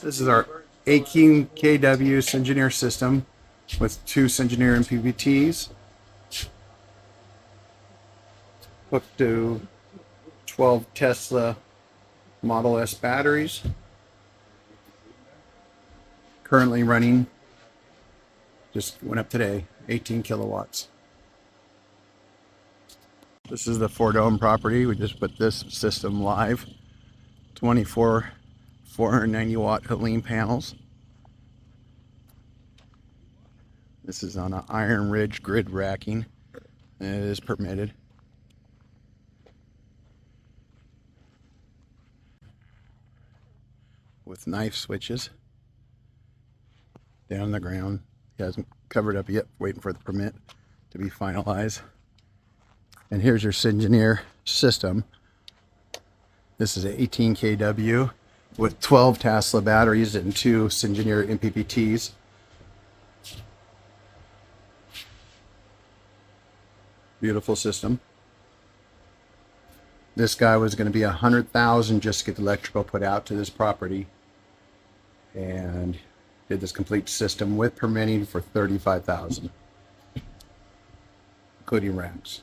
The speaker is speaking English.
This is our 18 kW Sigineer system with two Sigineer MPPTs hooked to 12 Tesla Model S batteries. Currently running, just went up today, 18 kilowatts. This is the Fort Dome property. We just put this system live. 24 490 watt Helene panels. This is on an Iron Ridge grid racking, and it is permitted. With knife switches down the ground. He hasn't covered up yet, waiting for the permit to be finalized. And here's your Sigineer system. This is an 18 kW with 12 Tesla batteries and two Sigineer MPPTs. Beautiful system. This guy was going to be $100,000 just to get the electrical put out to this property, and did this complete system with permitting for $35,000, including racks.